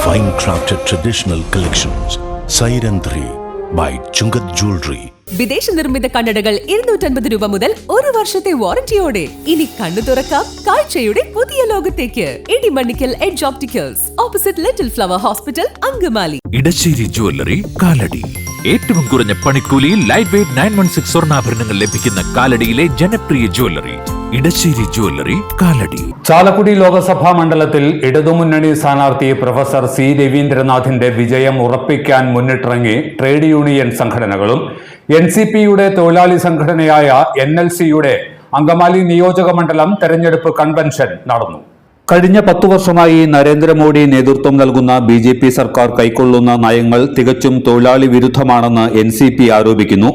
Fine crafted traditional collections. Siren 3 by Chungat Jewelry. വിദേശ നിർമ്മിത കണ്ണടകൾ 250 രൂപ മുതൽ 1 വർഷത്തെ വാറന്റിയോടെ. ഇനി കണ്ണു തുറക്കാം കാഴ്ചയുടെ പുതിയ ലോകത്തേക്ക്. Edimannickal edge opticals, opposite little flower hospital, Angamaly. Edassery jewellery, Kalady. ഏറ്റവും കുറഞ്ഞ പണിക്കൂലിയിൽ ലൈറ്റ് വെയ്റ്റ് 916 സ്വർണ്ണാഭരണങ്ങൾ ലഭിക്കുന്ന കാലടിയിലെ ജനപ്രിയ ജ്വല്ലറി ഇടശ്ശേരി ജ്വല്ലറി, കാലടി. ചാലക്കുടി ലോക്സഭാ മണ്ഡലത്തിൽ ഇടതുമുന്നണി സ്ഥാനാർത്ഥി പ്രൊഫസർ സി രവീന്ദ്രനാഥിന്റെ വിജയം ഉറപ്പിക്കാൻ മുന്നിട്ടിറങ്ങി ട്രേഡ് യൂണിയൻ സംഘടനകളും. NCPയുടെ തൊഴിലാളി സംഘടനയായ NLCയുടെ അങ്കമാലി നിയോജക മണ്ഡലം തെരഞ്ഞെടുപ്പ് കൺവെൻഷൻ നടന്നു. കഴിഞ്ഞ 10 വർഷമായി നരേന്ദ്രമോദി നേതൃത്വം നൽകുന്ന BJP സർക്കാർ കൈക്കൊള്ളുന്ന നയങ്ങൾ തികച്ചും തൊഴിലാളി വിരുദ്ധമാണെന്ന് NCP ആരോപിക്കുന്നു.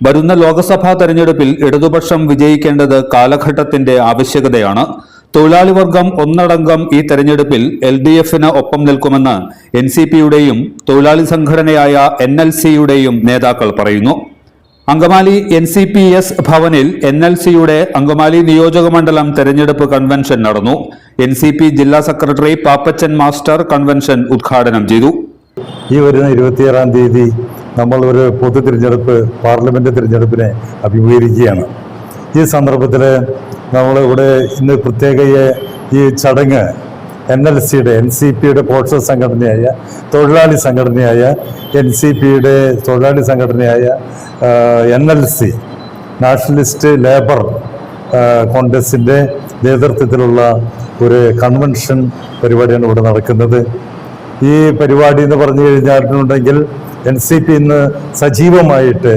വരുന്ന ലോക്സഭാ തെരഞ്ഞെടുപ്പിൽ ഇടതുപക്ഷം വിജയിക്കേണ്ടത് കാലഘട്ടത്തിന്റെ ആവശ്യകതയാണ്. തൊഴിലാളി വർഗം ഒന്നടങ്കം ഈ തെരഞ്ഞെടുപ്പിൽ LDFന് ഒപ്പം നിൽക്കുമെന്ന് NCPയുടെയും തൊഴിലാളി സംഘടനയായ NLCയുടെയും നേതാക്കൾ പറയുന്നു. അങ്കമാലി NCPS ഭവനിൽ NLCയുടെ അങ്കമാലി നിയോജക മണ്ഡലം തെരഞ്ഞെടുപ്പ് കൺവെൻഷൻ നടന്നു. NCP ജില്ലാ സെക്രട്ടറി പാപ്പച്ചൻ മാസ്റ്റർ കൺവെൻഷൻ ഉദ്ഘാടനം ചെയ്തു. ഈ വരുന്ന 26-ാം തീയതി നമ്മൾ ഒരു പൊതു തിരഞ്ഞെടുപ്പ്, പാർലമെന്റ് തിരഞ്ഞെടുപ്പിനെ അഭിമുഖീകരിക്കുകയാണ്. ഈ സന്ദർഭത്തിൽ നമ്മളിവിടെ ഇന്ന് പ്രത്യേക ഈ ചടങ്ങ് NCPയുടെ പോഷക സംഘടനയായ തൊഴിലാളി സംഘടനയായ NCPയുടെ തൊഴിലാളി സംഘടനയായ NLC നാഷണലിസ്റ്റ് ലേബർ കോൺഗ്രസിൻ്റെ നേതൃത്വത്തിലുള്ള ഒരു കൺവെൻഷൻ പരിപാടിയാണ് ഇവിടെ നടക്കുന്നത്. ഈ പരിപാടി എന്ന് പറഞ്ഞു കഴിഞ്ഞിട്ടുണ്ടെങ്കിൽ NCP ഇന്ന് സജീവമായിട്ട്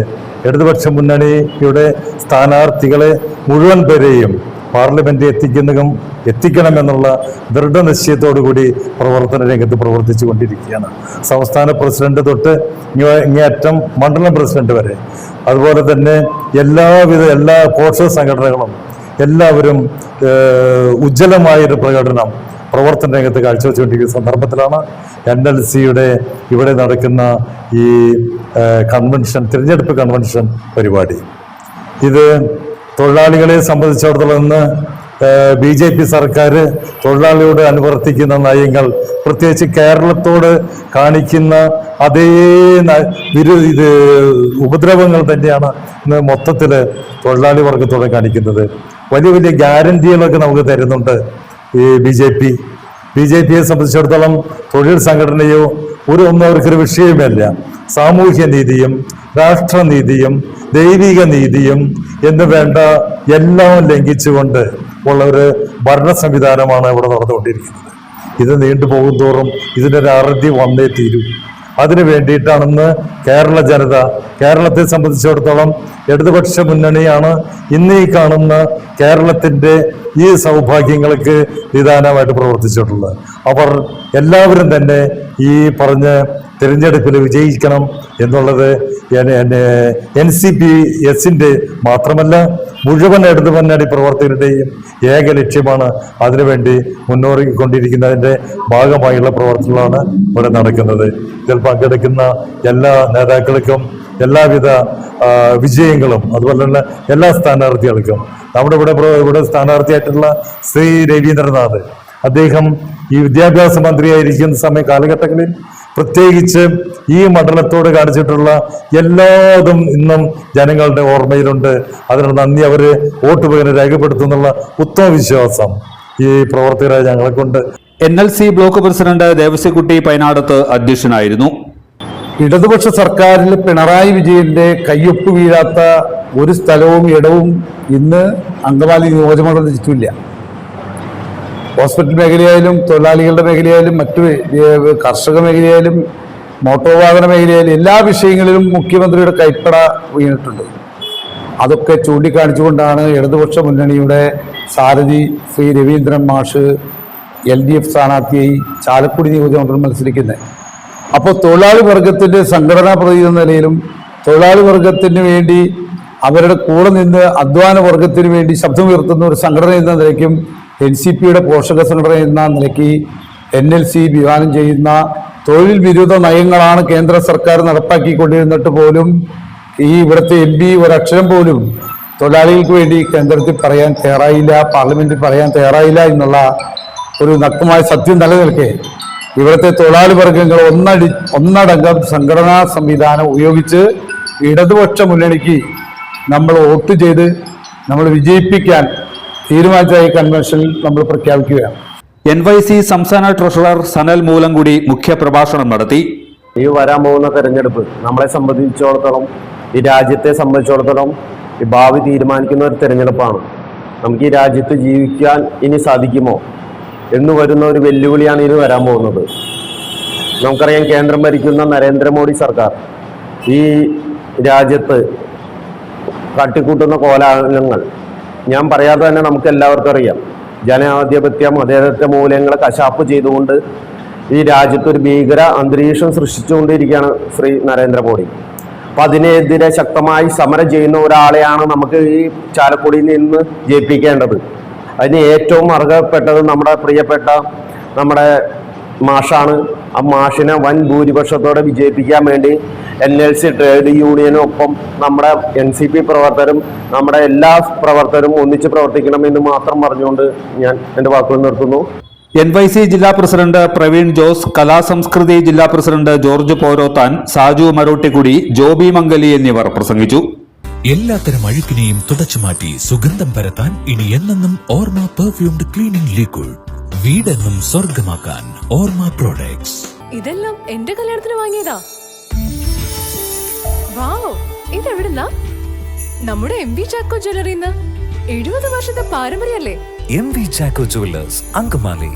ഇടതുപക്ഷ മുന്നണിയുടെ സ്ഥാനാർത്ഥികളെ മുഴുവൻ പേരെയും പാർലമെന്റ് എത്തിക്കണമെന്നുള്ള ദൃഢനിശ്ചയത്തോടുകൂടി പ്രവർത്തന രംഗത്ത് പ്രവർത്തിച്ചു കൊണ്ടിരിക്കുകയാണ്. സംസ്ഥാന പ്രസിഡന്റ് തൊട്ട് ഇങ്ങേയറ്റം മണ്ഡലം പ്രസിഡന്റ് വരെ, അതുപോലെ തന്നെ എല്ലാ പോഷക സംഘടനകളും എല്ലാവരും ഉജ്ജ്വലമായൊരു പ്രവർത്തന രംഗത്ത് കാഴ്ചവെച്ചുകൊണ്ടിരിക്കുന്ന സന്ദർഭത്തിലാണ് NLCയുടെ ഇവിടെ നടക്കുന്ന ഈ തിരഞ്ഞെടുപ്പ് കൺവെൻഷൻ പരിപാടി. ഇത് തൊഴിലാളികളെ സംബന്ധിച്ചിടത്തോളം ഇന്ന് BJP സർക്കാർ തൊഴിലാളിയോട് അനുവർത്തിക്കുന്ന നയങ്ങൾ, പ്രത്യേകിച്ച് കേരളത്തോട് കാണിക്കുന്ന അതേ ഉപദ്രവങ്ങൾ തന്നെയാണ് ഇന്ന് മൊത്തത്തിൽ തൊഴിലാളി വർഗത്തോടെ കാണിക്കുന്നത്. വലിയ വലിയ ഗ്യാരണ്ടികളൊക്കെ നമുക്ക് തരുന്നുണ്ട് ഈ BJPയെ സംബന്ധിച്ചിടത്തോളം തൊഴിൽ സംഘടനയോ ഒന്നും അവർക്കൊരു വിഷയമല്ല. സാമൂഹ്യ നീതിയും രാഷ്ട്രനീതിയും ദൈവിക നീതിയും എന്ന് വേണ്ട എല്ലാം ലംഘിച്ചുകൊണ്ട് ഉള്ള ഒരു ഭരണ സംവിധാനമാണ് ഇവിടെ നടന്നുകൊണ്ടിരിക്കുന്നത്. ഇത് നീണ്ടുപോകും തോറും ഇതിനൊരു അറുതി വന്നേ തീരൂ. അതിനു വേണ്ടിയിട്ടാണെന്ന് കേരളത്തെ സംബന്ധിച്ചിടത്തോളം ഇടതുപക്ഷ മുന്നണിയാണ് ഇന്ന് ഈ കാണുന്ന കേരളത്തിന്റെ ഈ സൗഭാഗ്യങ്ങൾക്ക് നിദാനമായിട്ട് പ്രവർത്തിച്ചിട്ടുള്ളത്. അവർ എല്ലാവരും തന്നെ ഈ പറഞ്ഞ തിരഞ്ഞെടുപ്പിൽ വിജയിക്കണം എന്നുള്ളത് NCPSന്റെ മാത്രമല്ല മുഴുവൻ ഇടതു മുന്നണി പ്രവർത്തകരുടെയും ഏക ലക്ഷ്യമാണ്. അതിനുവേണ്ടി മുന്നോറിക്കൊണ്ടിരിക്കുന്നതിൻ്റെ ഭാഗമായുള്ള പ്രവർത്തനങ്ങളാണ് ഇവിടെ നടക്കുന്നത്. ഇതിൽ പങ്കെടുക്കുന്ന എല്ലാ നേതാക്കൾക്കും എല്ലാവിധ വിജയങ്ങളും, അതുപോലെ തന്നെ എല്ലാ സ്ഥാനാർത്ഥികൾക്കും. നമ്മുടെ ഇവിടെ സ്ഥാനാർത്ഥിയായിട്ടുള്ള ശ്രീ രവീന്ദ്രനാഥ്, അദ്ദേഹം ഈ വിദ്യാഭ്യാസ മന്ത്രിയായിരിക്കുന്ന കാലഘട്ടങ്ങളിൽ പ്രത്യേകിച്ച് ഈ മണ്ഡലത്തോട് കാണിച്ചിട്ടുള്ള എല്ലാതും ഇന്നും ജനങ്ങളുടെ ഓർമ്മയിലുണ്ട്. അതിനുള്ള നന്ദി അവർ വോട്ട് പകരം രേഖപ്പെടുത്തുന്നുള്ള ഉത്തമ വിശ്വാസം ഈ പ്രവർത്തകരായ ഞങ്ങൾക്കുണ്ട്. NLC ബ്ലോക്ക് പ്രസിഡന്റ് ദേവസ്യക്കുട്ടി പൈനാടത്ത് അധ്യക്ഷനായിരുന്നു. ഇടതുപക്ഷ സർക്കാരിൽ പിണറായി വിജയന്റെ കയ്യൊപ്പ് വീഴാത്ത ഒരു സ്ഥലവും ഇടവും ഇന്ന് അങ്കമാലി നിയോജകമണ്ഡലത്തിൽ ചുറ്റില്ല. ഹോസ്പിറ്റൽ മേഖലയായാലും തൊഴിലാളികളുടെ മേഖലയായാലും മറ്റു കർഷക മേഖലയായാലും മോട്ടോർ വാഹന മേഖലയായാലും എല്ലാ വിഷയങ്ങളിലും മുഖ്യമന്ത്രിയുടെ കൈപ്പട വീണിട്ടുണ്ട്. അതൊക്കെ ചൂണ്ടിക്കാണിച്ചുകൊണ്ടാണ് ഇടതുപക്ഷ മുന്നണിയുടെ സാരഥി ശ്രീ രവീന്ദ്രൻ മാഷ് LDF സ്ഥാനാർത്ഥിയായി ചാലക്കുടി നിയോജകമണ്ഡലം മത്സരിക്കുന്നത്. അപ്പോൾ തൊഴിലാളി വർഗത്തിൻ്റെ സംഘടനാ പ്രതി എന്ന നിലയിലും തൊഴിലാളി വർഗത്തിന് വേണ്ടി അവരുടെ കൂടെ നിന്ന് അധ്വാന വർഗത്തിന് വേണ്ടി ശബ്ദമുയർത്തുന്ന ഒരു സംഘടന എന്ന നിലയ്ക്കും NCPയുടെ പോഷക സംഘടന എന്ന നിലയ്ക്ക് NLC വിഭാവനം ചെയ്യുന്ന തൊഴിൽ വിരുദ്ധ നയങ്ങളാണ് കേന്ദ്ര സർക്കാർ നടപ്പാക്കിക്കൊണ്ടിരുന്നിട്ട് പോലും ഈ ഇവിടുത്തെ MP ഒരക്ഷരം പോലും തൊഴിലാളികൾക്ക് വേണ്ടി കേന്ദ്രത്തിൽ പറയാൻ തയ്യാറായില്ല, പാർലമെന്റിൽ പറയാൻ തയ്യാറായില്ല എന്നുള്ള ഒരു നഗ്നമായ സത്യം നിലനിൽക്കെ ഇവിടുത്തെ തൊഴിലാളി വർഗങ്ങൾ ഒന്നടങ്കം സംഘടനാ സംവിധാനം ഉപയോഗിച്ച് ഇടതുപക്ഷ മുന്നണിക്ക് നമ്മൾ വോട്ട് ചെയ്ത് നമ്മൾ വിജയിപ്പിക്കാൻ തീരുമാനിച്ച ഈ കൺവെൻഷനിൽ നമ്മൾ പ്രഖ്യാപിക്കുകയാണ്. NYC സംസ്ഥാന ട്രഷറർ സനൽ മൂലംകുടി മുഖ്യപ്രഭാഷണം നടത്തി. ഈ വരാൻ പോകുന്ന തെരഞ്ഞെടുപ്പ് നമ്മളെ സംബന്ധിച്ചിടത്തോളം, ഈ രാജ്യത്തെ സംബന്ധിച്ചിടത്തോളം ഈ ഭാവി തീരുമാനിക്കുന്ന ഒരു തെരഞ്ഞെടുപ്പാണ്. നമുക്ക് ഈ രാജ്യത്ത് ജീവിക്കാൻ ഇനി സാധിക്കുമോ എന്ന് വരുന്ന ഒരു വെല്ലുവിളിയാണ് ഇനി വരാൻ പോകുന്നത്. നമുക്കറിയാം, കേന്ദ്രം ഭരിക്കുന്ന നരേന്ദ്രമോദി സർക്കാർ ഈ രാജ്യത്ത് കാട്ടിക്കൂട്ടുന്ന കോലാഹലങ്ങൾ ഞാൻ പറയാതെ തന്നെ നമുക്ക് എല്ലാവർക്കും അറിയാം. ജനാധിപത്യ മതേതര മൂല്യങ്ങളെ കശാപ്പ് ചെയ്തുകൊണ്ട് ഈ രാജ്യത്തൊരു ഭീകര അന്തരീക്ഷം സൃഷ്ടിച്ചുകൊണ്ടിരിക്കുകയാണ് ശ്രീ നരേന്ദ്രമോദി. അപ്പം അതിനെതിരെ ശക്തമായി സമരം ചെയ്യുന്ന ഒരാളെയാണ് നമുക്ക് ഈ ചാലക്കുടിയിൽ നിന്ന് ജയിപ്പിക്കേണ്ടത്. അതിന് ഏറ്റവും അർഹപ്പെട്ടത് നമ്മുടെ പ്രിയപ്പെട്ട നമ്മുടെ മാഷാണ്. ആ മാഷിനെ വൻ ഭൂരിപക്ഷത്തോടെ വിജയിപ്പിക്കാൻ വേണ്ടി NLC ട്രേഡ് യൂണിയനൊപ്പം നമ്മുടെ NCP പ്രവർത്തകരും നമ്മുടെ എല്ലാ പ്രവർത്തകരും ഒന്നിച്ച് പ്രവർത്തിക്കണമെന്ന് മാത്രം പറഞ്ഞുകൊണ്ട് ഞാൻ എൻ്റെ വാക്കുകൾ നിർത്തുന്നു. NYC ജില്ലാ പ്രസിഡന്റ് പ്രവീൺ ജോസ്, കലാസംസ്കൃതി ജില്ലാ പ്രസിഡന്റ് ജോർജ് പോരോത്താൻ, സാജു മരോട്ടിക്കുടി, ജോബി മംഗലി എന്നിവർ പ്രസംഗിച്ചു. എല്ലാത്തരം അഴുക്കിനെയും തുടച്ചുമാറ്റി സുഗന്ധം പരത്താൻ ഇനി എന്നെന്നും ഓർമ്മ പെർഫ്യൂംഡ് ക്ലീനിംഗ് ലിക്വിഡ്. വീടെന്നും സ്വർഗമാക്കാൻ ഓർമ്മ പ്രോഡക്ട്സ്. ഇതെല്ലാം എന്റെ കല്യാണത്തിന് വാങ്ങിയതാ. വാവ്, ഇതെവിടുന്നാ? നമ്മുടെ MV ചാക്കോ ജ്വല്ലറിന്ന്. 70 വർഷത്തെ പാരമ്പര്യല്ലേ? MV Chacko jewellers, Angamaly.